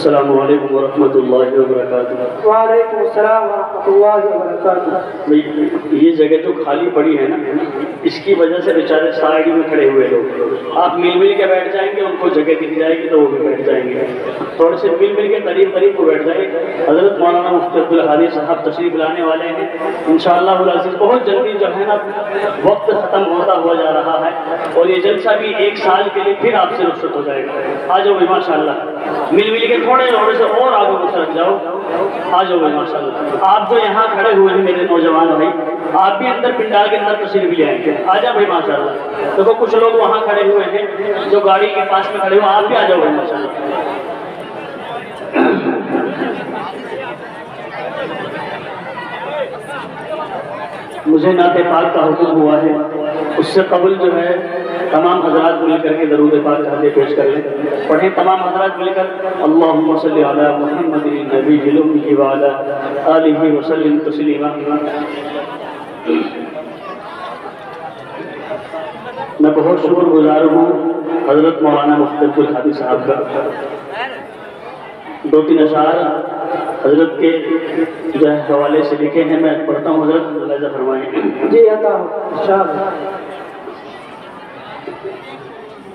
السلام علیکم ورحمۃ اللہ وبرکاتہ۔ وعلیکم السلام ورحمۃ اللہ وبرکاتہ۔ یہ جگہ جو خالی پڑی ہے نا، اس کی وجہ سے بیچارے سائڈ میں کھڑے ہوئے لوگ، آپ مل کے بیٹھ جائیں گے، ان کو جگہ دی جائے گی تو وہ بھی بیٹھ جائیں گے، تھوڑے سے مل کے قریب کو بیٹھ جائیں۔ حضرت مولانا مفتی عبدالحادی صاحب تشریف لانے والے ہیں انشاءاللہ العزیز۔ بہت جلدی جو ہے نا وقت ختم ہوتا ہوا جا رہا ہے، اور یہ جلسہ بھی 1 سال کے لیے پھر آپ سے رخصت ہو جائے گا۔ آ جاؤ بھائی ماشاءاللہ، مل کے تھوڑے سے اور آگے کو سرک جاؤ، آ جاؤ بھائی ماشاءاللہ۔ آپ جو یہاں کھڑے ہوئے ہیں میرے نوجوان بھائی، آپ بھی اندر پنڈال کے اندر تشریف لے آئیں گے، آ جاؤ بھائی ماشاءاللہ۔ دیکھو کچھ لوگ وہاں کھڑے ہوئے ہیں جو گاڑی کے پاس میں کھڑے ہوئے، آپ بھی آ جاؤ بھائی ماشاءاللہ۔ مجھے نعت پاک کا حکم ہوا ہے، اس سے قبل جو ہے تمام حضرات مل کر کے درود پاک ہدیہ پیش کر لیں۔ پڑھیں تمام حضرات مل کر، اللہم صلی علی محمد النبی الامی وعلی آلہ وسلم تسلیما۔ میں بہت شکر گزار ہوں حضرت مولانا مفتی عبدالحادی صاحب کا۔ 2-3 اشعار حضرت کے جو ہے حوالے سے لکھے ہیں، میں پڑھتا ہوں، حضرت ملاحظہ فرمائیں۔ جی عطا انشاءاللہ۔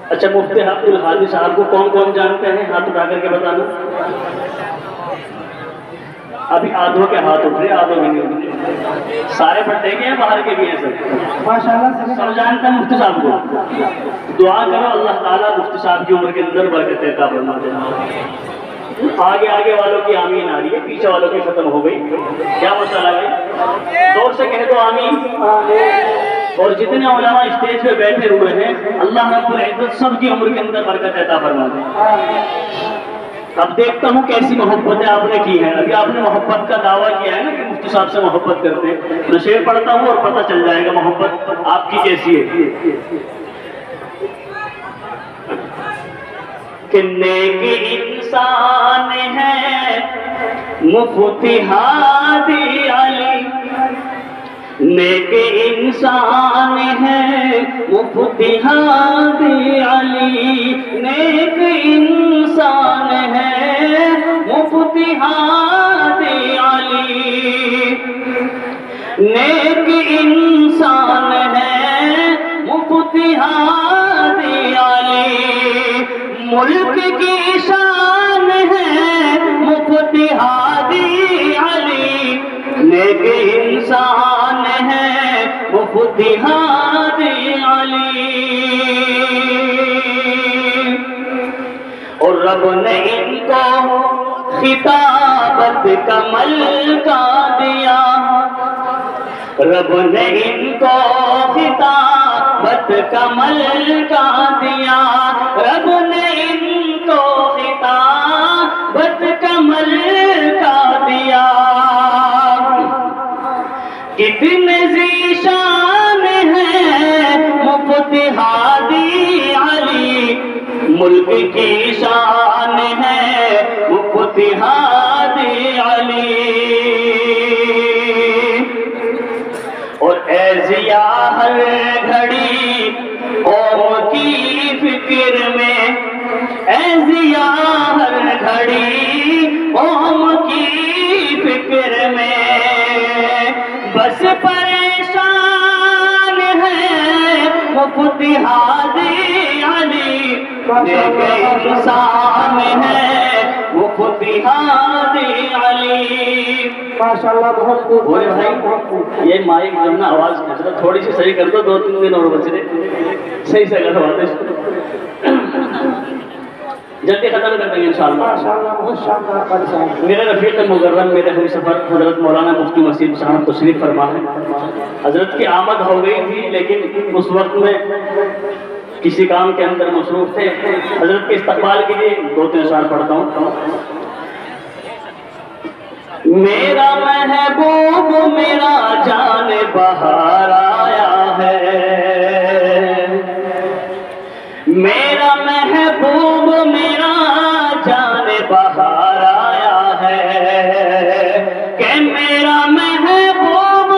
اچھا، مفتی عبدالحادی صاحب کو کون کون جانتے ہیں؟ ہاتھ اٹھا کر کے بتانا۔ ابھی آدھوں کے ہاتھ اٹھ رہے، آدھوں میں نہیں اٹھ رہے، سارے پڑھتے ہیں، باہر کے بھی ہیں سب ماشاءاللہ سب جانتے ہیں مفتی صاحب کو۔ دعا کرو اللہ تعالیٰ مفتی صاحب کی عمر کے اندر برکت عطا فرما دے۔ آگے والوں کی آمین آ رہی ہے، پیچھے والوں کی ختم ہو گئی، کیا مسئلہ ہے؟ زور سے کہہ دو آمین۔ اور جتنے علماء اسٹیج پہ بیٹھے ہوئے ہیں، اللہ رب العزت سب کی عمر کے اندر برکت عطا فرما دے۔ اب دیکھتا ہوں کیسی محبتیں آپ نے کی ہیں۔ ابھی آپ نے محبت کا دعویٰ کیا ہے نا کہ مفتی صاحب سے محبت کرتے ہیں، میں شعر پڑھتا ہوں اور پتہ چل جائے گا محبت آپ کی کیسی ہے۔ کہ نیک انسان ہے مفتی ہادی علی، نیک انسان ہے مفتی ہادی علی، نیک انسان ہے مفتی ہادی علی، نیک انسان ہے مفتی ہادی علی، ملک کی شان ہے مفتی ہادی علی، نیک انسان ہے مفتی ہادی علی، اور رب نے ان کو خطابت کا ملکہ دیا، رب نے ان کو خطابت کا ملکہ دیا، رب نے ان کو خطابت کا ملکہ دیا، کتنے ذیشان ہیں مفتی ہادی علی، ملک کی شان ہے مفتی ہادی علی، اور اے ضیاء ہر گھڑی قوم کی فکر میں، اے ضیاء ہر گھڑی قوم کی فکر میں، بس پریشان ہے مفتی ہادی علی، نیک انسان ہے مفتی ہادی علی۔ ماشاءاللہ بہت بولے بھائی یہ مائک جو نا آواز حضرت تھوڑی سی صحیح کر دو، 2-3 دن اور بچ رہے، صحیح سے کروا دو اس کو، جلدی ختم کر دیں گے انشاءاللہ۔ میرے رفیق مکرم، میرے ہم سفر حضرت مولانا مفتی مسیح صاحب تشریف فرما ہے۔ حضرت کی آمد ہو گئی تھی لیکن اس وقت میں کسی کام کے اندر مصروف تھے۔ حضرت کے استقبال کے لیے 2-3 اشعار پڑھتا ہوں۔ میرا محبوب میرا جان بہار آیا ہے، میرا محبوب میرا جان بہار آیا ہے، کہ میرا محبوب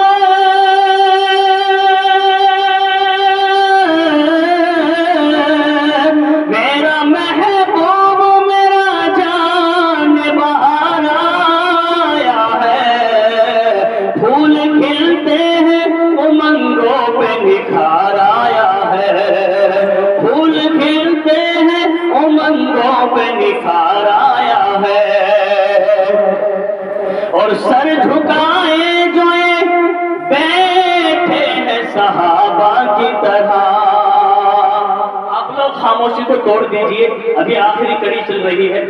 میرا محبوب میرا جان پہ نکھار آیا ہے، اور سر جھکائے جو بیٹھے ہیں صحابہ کی طرح۔ آپ لوگ خاموشی کو توڑ دیجئے، ابھی آخری کڑی چل رہی ہے،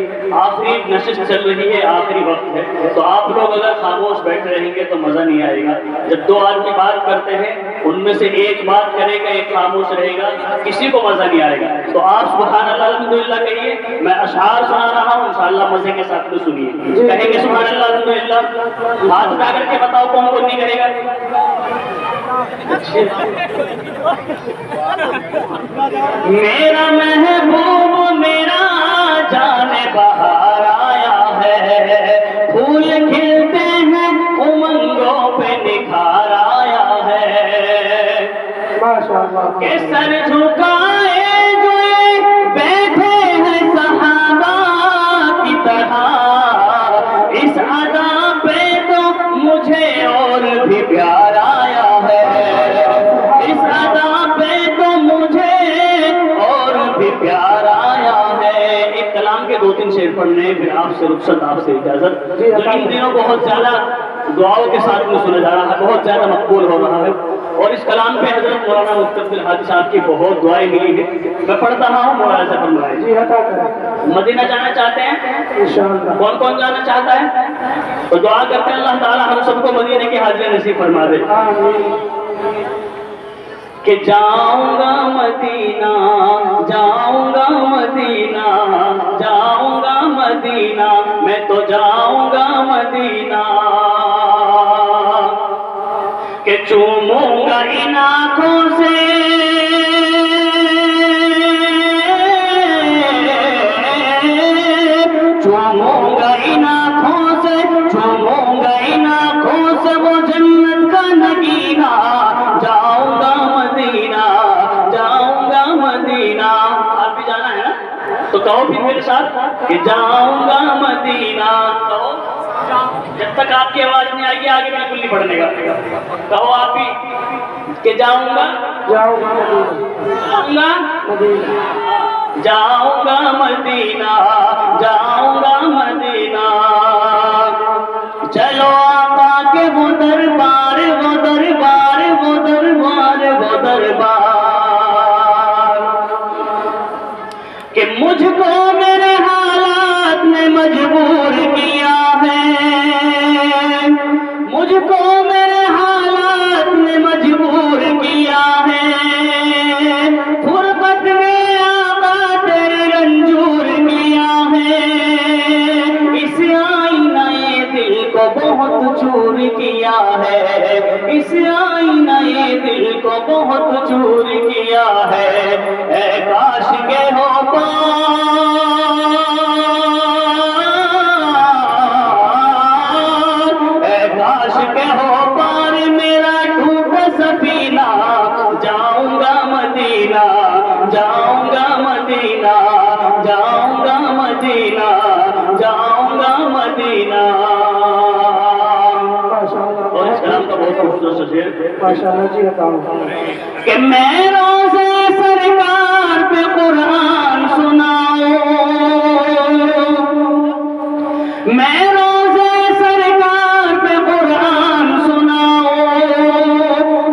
آخری نشست چل رہی ہے، آخری وقت ہے، تو آپ لوگ اگر خاموش بیٹھے رہیں گے تو مزہ نہیں آئے گا۔ جب دو آدمی بات کرتے ہیں، ان میں سے ایک بات کرے گا، ایک خاموش رہے گا، کسی کو مزہ نہیں آئے گا۔ تو آپ سبحان اللہ الحمدللہ کہیے، میں اشعار سنا رہا ہوں، انشاءاللہ مزے کے ساتھ تو سنیے۔ کہیں گے سبحان اللہ الحمدللہ؟ ہاتھ اٹھا کر کے بتاؤ کون کون نہیں کرے گا؟ میرا محبوب میرا جان بہار آیا ہے، پھول کھلتے ہیں امنگوں پہ نکھار آیا ہے، کہ سر جھکائے جو بیٹھے ہیں صحابہ کی طرح، اس ادا پہ تو مجھے اور بھی پیار آیا ہے، اس ادا پہ تو مجھے اور بھی پیار آیا ہے۔ ایک کلام کے دو تین شعر پڑھنے ہیں، پھر آپ سے رخصت، آپ سے اجازت۔ تو ان دنوں بہت زیادہ دعاؤں کے ساتھ میں سنا جا رہا ہے، بہت زیادہ مقبول ہو رہا ہے، اور اس کلام پہ حضرت مولانا مفتخر الحادی صاحب کی بہت دعائیں ملی ہیں۔ میں پڑھتا ہوں، مولانا سے فرمائیں۔ مدینہ جانا چاہتے ہیں؟ کون کون جانا چاہتا ہے؟ تو دعا کرتے ہیں اللہ تعالیٰ ہم سب کو مدینہ کی حاضری نصیب فرما دے، کہ جاؤں گا مدینہ، جاؤں گا مدینہ، جاؤں گا مدینہ، میں تو جاؤں گا مدینہ، کہ چوموں گا ان آنکھوں سے چوموں گا ان آنکھوں سے، چوموں گا ان آنکھوں سے وہ جنت کا نگینہ، جاؤں گا مدینہ، جاؤں گا مدینہ۔ آپ بھی جانا ہے نا؟ تو کہو پھر میرے ساتھ کہ جاؤں گا مدینہ، کہو۔ جب تک آپ کی آواز نہیں آئے گی آگے بالکل نہیں پڑھنے گا، کہو آپ بھی کہ جاؤں گا، جاؤں گا مدینہ، جاؤں گا مدینہ، جاؤں گا مدینہ، چلو آقا کے وہ دربار، وہ دربار، وہ دربار، وہ دربار، کہ مجھ کو میرے حالات نے مجبور کیا ہے، مجھ کو میرے حالات نے مجبور کیا ہے، فرقت میں آقا تیرے رنجور کیا ہے، اس آئینہ دل کو بہت چور کیا ہے، اس آئینہ دل کو بہت چور کیا ہے، اے کاش کے ہو کاش کے ہو پار میرا ٹوٹا سفینہ، جاؤں گا مدینہ، جاؤں گا مدینہ، جاؤں گا مدینہ، جاؤں گا مدینہ۔ اور اس کلام کا بہت خوبصورت سا شعر کہ میں روزے سرکار پہ قرآن سناؤں، میں روزے سرکار پہ قرآن سناؤں،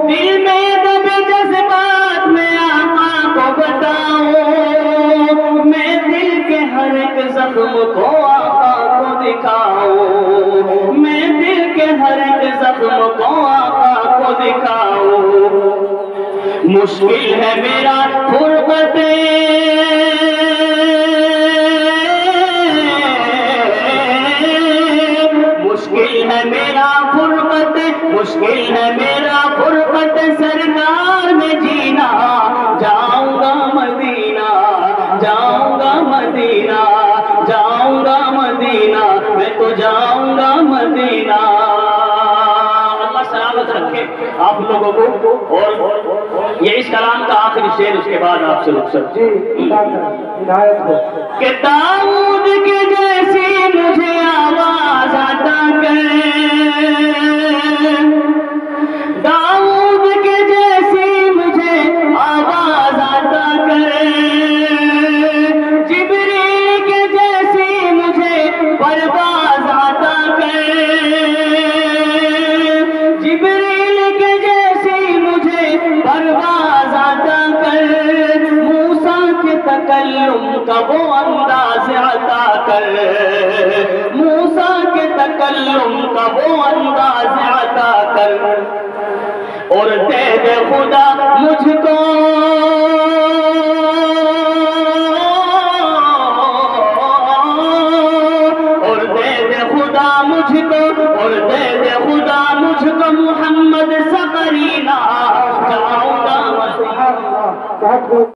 دل میں دب جذبات میں آقا کو بتاؤں، میں دل کے ہر ایک زخم کو آقا کو دکھاؤں، میں دل کے ہر ایک زخم کو آقا کو دکھاؤں، مشکل ہے میرا فرقت، مشکل ہے میرا فرقت، مشکل ہے میرا فرقت سرکار میں جینا، جاؤں گا مدینہ، جاؤں گا مدینہ، جاؤں گا مدینہ، میں تو جاؤں گا مدینہ۔ اللہ سلامت رکھے آپ لوگوں کو، اور یہ اس کلام کا آخری شعر، اس کے بعد آپ سے رخصت۔ کہ داؤد کی جیسی مجھے آواز عطا کر، داؤد کی جیسی مجھے آواز عطا کر، جبریل کے تکلم کا وہ انداز عطا کر، موسیٰ کے تکلم کا وہ انداز عطا کر، اور دے دے خدا مجھ کو اور دے دے خدا مجھ کو محمد سا قرینہ، جاؤں گا